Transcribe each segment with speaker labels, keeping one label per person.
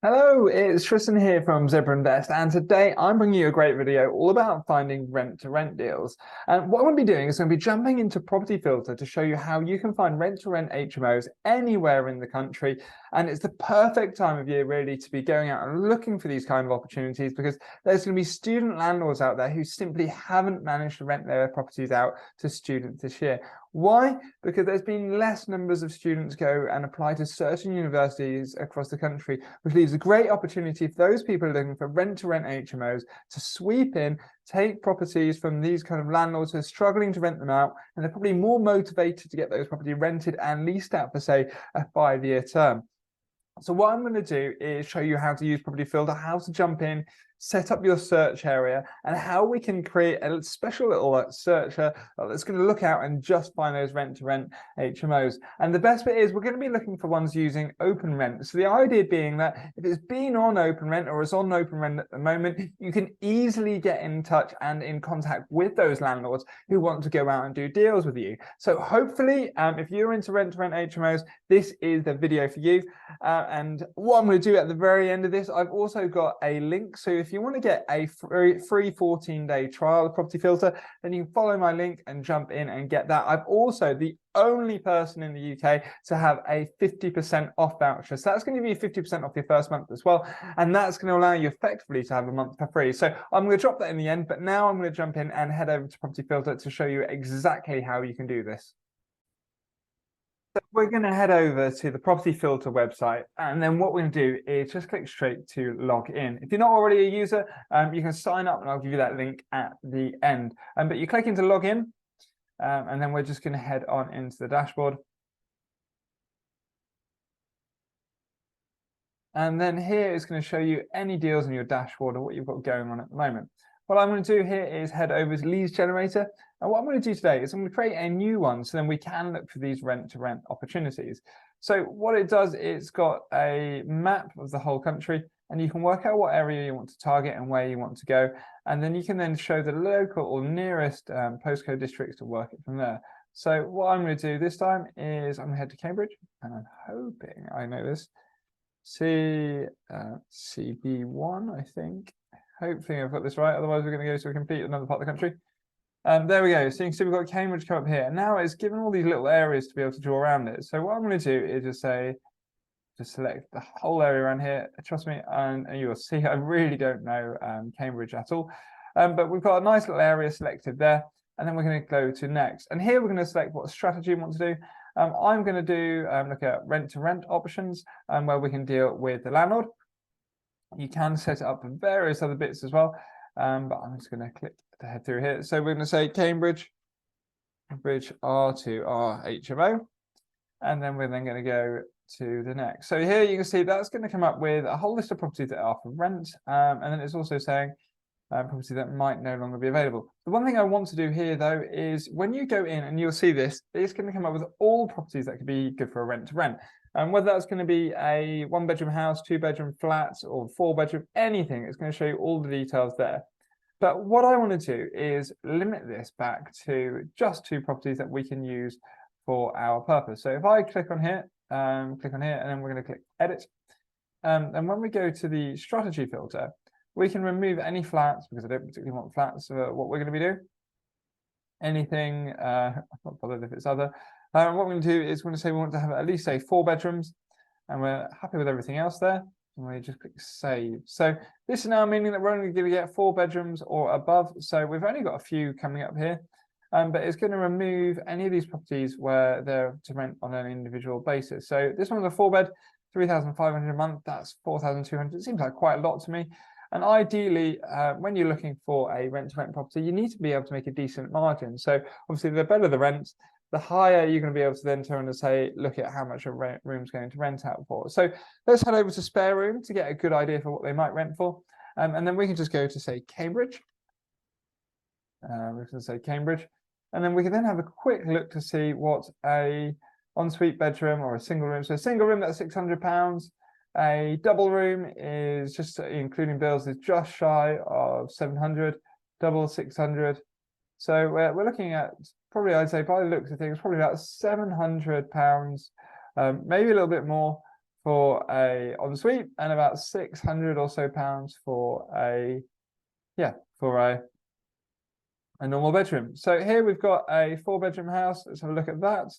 Speaker 1: Hello, it's Tristan here from Zebra Invest, and today I'm bringing you a great video all about finding rent-to-rent deals. And what I'm going to be doing is going to be jumping into Property Filter to show you how you can find rent-to-rent HMOs anywhere in the country. And it's the perfect time of year really to be going out and looking for these kind of opportunities, because there's going to be student landlords out there who simply haven't managed to rent their properties out to students this year. Why? Because there's been less numbers of students go and apply to certain universities across the country, which leaves a great opportunity for those people looking for rent-to-rent HMOs to sweep in, take properties from these kind of landlords who are struggling to rent them out, and they're probably more motivated to get those properties rented and leased out for, say, a 5-year term. So what I'm going to do is show you how to use Property Filter, how to jump in, set up your search area, and how we can create a special little searcher that's going to look out and just find those rent-to-rent HMOs. And the best bit is we're going to be looking for ones using open rent. So the idea being that if it's been on open rent or is on open rent at the moment, you can easily get in touch and in contact with those landlords who want to go out and do deals with you. So hopefully, if you're into rent-to-rent HMOs, this is the video for you. And what I'm going to do at the very end of this, I've also got a link. So if you want to get a free 14-day trial of Property Filter, then you can follow my link and jump in and get that. I'm also the only person in the UK to have a 50% off voucher. So that's going to give you 50% off your first month as well. And that's going to allow you effectively to have a month for free. So I'm going to drop that in the end, but now I'm going to jump in and head over to Property Filter to show you exactly how you can do this. So we're going to head over to the Property Filter website, and then what we're going to do is just click straight to log in. If you're not already a user, you can sign up, and I'll give you that link at the end. But you click into log in, and then we're just going to head on into the dashboard. And then here is going to show you any deals in your dashboard or what you've got going on at the moment. What I'm going to do here is head over to Leads Generator. And what I'm going to do today is I'm going to create a new one so then we can look for these rent-to-rent opportunities. So what it does, it's got a map of the whole country, and you can work out what area you want to target and where you want to go. And then you can then show the local or nearest postcode districts to work it from there. So what I'm going to do this time is I'm going to head to Cambridge, and I'm hoping I know this. CB1, I think. Hopefully I've got this right, otherwise we're going to go to a complete another part of the country. There we go. So you can see we've got Cambridge come up here. And now it's given all these little areas to be able to draw around it. So what I'm going to do is just select the whole area around here. Trust me, and you will see I really don't know Cambridge at all. But we've got a nice little area selected there. And then we're going to go to next. And here we're going to select what strategy we want to do. I'm going to do look at rent-to-rent options, where we can deal with the landlord. You can set it up for various other bits as well, but I'm just going to click to head through here. So we're going to say Cambridge R2R HMO, and then we're then going to go to the next. So here you can see that's going to come up with a whole list of properties that are for rent, and then it's also saying property that might no longer be available. The one thing I want to do here though is when you go in, and you'll see this, it's going to come up with all properties that could be good for a rent-to-rent. And whether that's going to be a 1-bedroom house, 2-bedroom flats, or 4-bedroom, anything, it's going to show you all the details there. But what I want to do is limit this back to just 2 properties that we can use for our purpose. So if I click on here, and then we're going to click edit. And when we go to the strategy filter, we can remove any flats, because I don't particularly want flats. What we're going to be doing, anything, I'm not bothered if it's other. What we're going to do is we're going to say we want to have at least say 4 bedrooms, and we're happy with everything else there. And we just click save. So this is now meaning that we're only going to get 4 bedrooms or above. So we've only got a few coming up here, but it's going to remove any of these properties where they're to rent on an individual basis. So this one's a 4-bed, 3,500 a month. That's 4,200. It seems like quite a lot to me. And ideally, when you're looking for a rent-to-rent property, you need to be able to make a decent margin. So obviously, the better the rent, the higher you're going to be able to then turn and say, look at how much a room's going to rent out for. So let's head over to spare room to get a good idea for what they might rent for. And then we can just go to say Cambridge. We can say Cambridge. And then we can then have a quick look to see what a ensuite bedroom or a single room. So a single room, that's £600. A double room is just including bills is just shy of 700, double 600. So we're looking at probably, I'd say by the looks of things, probably about £700, maybe a little bit more for a ensuite, and about 600 or so pounds for a normal bedroom. So here we've got a 4-bedroom house. Let's have a look at that,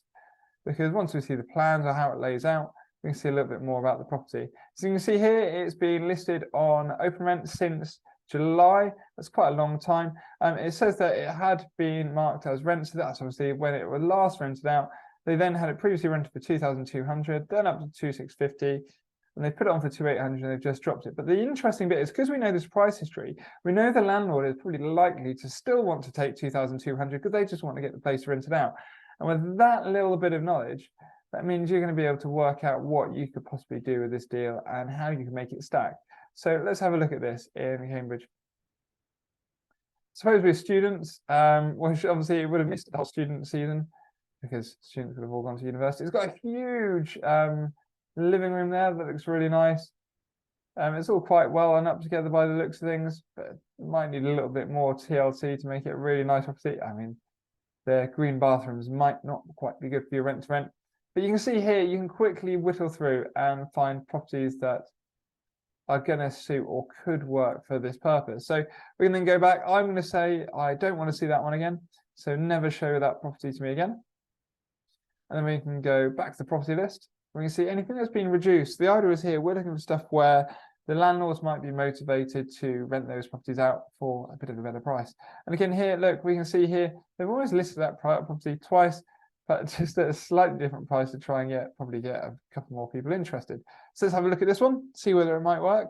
Speaker 1: because once we see the plans or how it lays out, we can see a little bit more about the property. So you can see here it's been listed on open rent since July. That's quite a long time. It says that it had been marked as rent, so that's obviously when it was last rented out. They then had it previously rented for 2,200, then up to 2,650, and they put it on for 2,800 and they've just dropped it. But the interesting bit is, because we know this price history, we know the landlord is probably likely to still want to take 2,200 because they just want to get the place rented out. And with that little bit of knowledge, that means you're going to be able to work out what you could possibly do with this deal and how you can make it stack. So let's have a look at this in Cambridge. Suppose we're students, which obviously it would have missed the whole student season because students would have all gone to university. It's got a huge living room there that looks really nice. It's all quite well and up together by the looks of things, but it might need a little bit more TLC to make it a really nice property. I mean, the green bathrooms might not quite be good for your rent to rent, but you can see here you can quickly whittle through and find properties that are going to suit or could work for this purpose. So we can then go back. I'm going to say I don't want to see that one again, so never show that property to me again. And then we can go back to the property list. We can see anything that's been reduced. The idea is here we're looking for stuff where the landlords might be motivated to rent those properties out for a bit of a better price. And again here, look, we can see here they've always listed that property twice, but just at a slightly different price to try and probably get a couple more people interested. So let's have a look at this one, see whether it might work.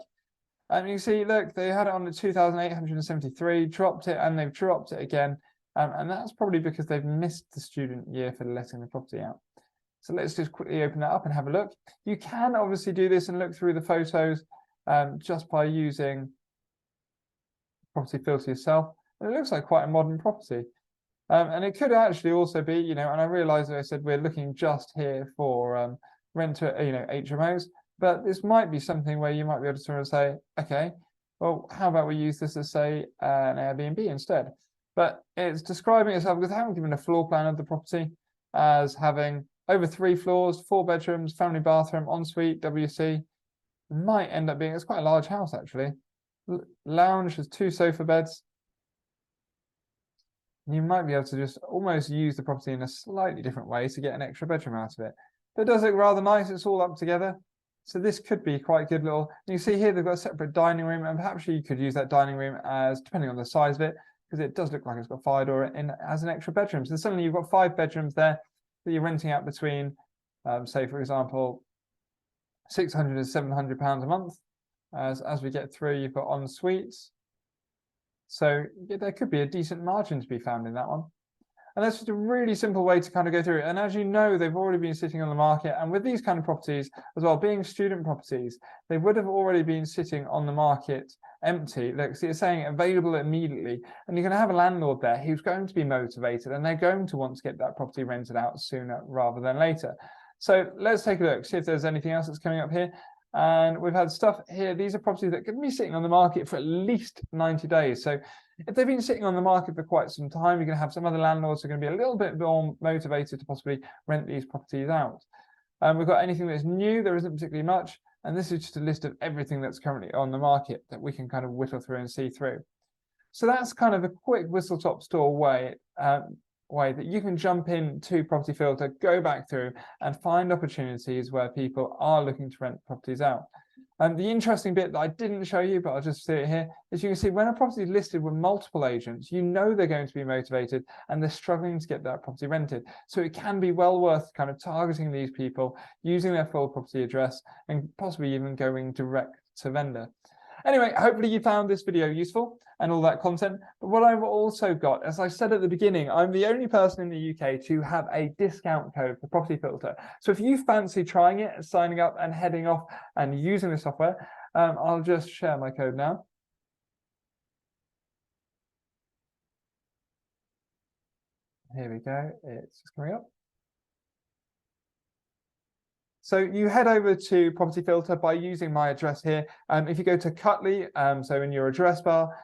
Speaker 1: And you can see, look, they had it on at 2,873, dropped it, and they've dropped it again. And that's probably because they've missed the student year for letting the property out. So let's just quickly open that up and have a look. You can obviously do this and look through the photos just by using property filter yourself. And it looks like quite a modern property. And it could actually also be, you know, and I realize that I said we're looking just here for rent to, HMOs, but this might be something where you might be able to sort of say, okay, well, how about we use this as, say, an Airbnb instead? But it's describing itself, because I haven't given a floor plan of the property, as having over 3 floors, 4 bedrooms, family bathroom, ensuite, WC. Might end up being, it's quite a large house actually. Lounge has 2 sofa beds. You might be able to just almost use the property in a slightly different way to get an extra bedroom out of it. But it does look rather nice. It's all up together. So this could be quite good little, you see here they've got a separate dining room, and perhaps you could use that dining room as, depending on the size of it, because it does look like it's got a fire door in as an extra bedroom. So suddenly you've got 5 bedrooms there that you're renting out between, say for example, £600 to £700 a month. As we get through, you've got en suites. So yeah, there could be a decent margin to be found in that one. And that's just a really simple way to kind of go through it. And as you know, they've already been sitting on the market. And with these kind of properties as well, being student properties, they would have already been sitting on the market empty. Look, see, it's saying available immediately. And you're going to have a landlord there who's going to be motivated, and they're going to want to get that property rented out sooner rather than later. So let's take a look, see if there's anything else that's coming up here. And we've had stuff here. These are properties that could be sitting on the market for at least 90 days. So if they've been sitting on the market for quite some time, you're going to have some other landlords who are going to be a little bit more motivated to possibly rent these properties out. We've got anything that's new. There isn't particularly much. And this is just a list of everything that's currently on the market that we can kind of whittle through and see through. So that's kind of a quick whistle-top store way that you can jump into Property Filter, go back through and find opportunities where people are looking to rent properties out. And the interesting bit that I didn't show you, but I'll just see it here, is you can see when a property is listed with multiple agents, you know they're going to be motivated and they're struggling to get that property rented. So it can be well worth kind of targeting these people, using their full property address, and possibly even going direct to vendor. Anyway, hopefully you found this video useful and all that content. But what I've also got, as I said at the beginning, I'm the only person in the UK to have a discount code for Property Filter. So if you fancy trying it, signing up and heading off and using the software, I'll just share my code now. Here we go. It's just coming up. So you head over to Property Filter by using my address here. If you go to Cutley, so in your address bar,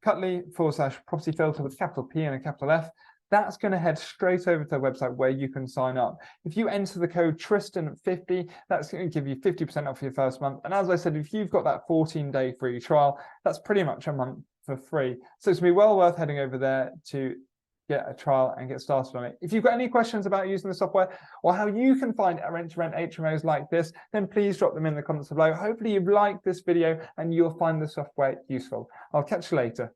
Speaker 1: Cutley /Property Filter with capital P and a capital F, that's going to head straight over to the website where you can sign up. If you enter the code Tristan50, that's going to give you 50% off your first month. And as I said, if you've got that 14-day free trial, that's pretty much a month for free. So it's going to be well worth heading over there to get a trial and get started on it. If you've got any questions about using the software or how you can find rent-to-rent HMOs like this, then please drop them in the comments below. Hopefully you've liked this video and you'll find the software useful. I'll catch you later.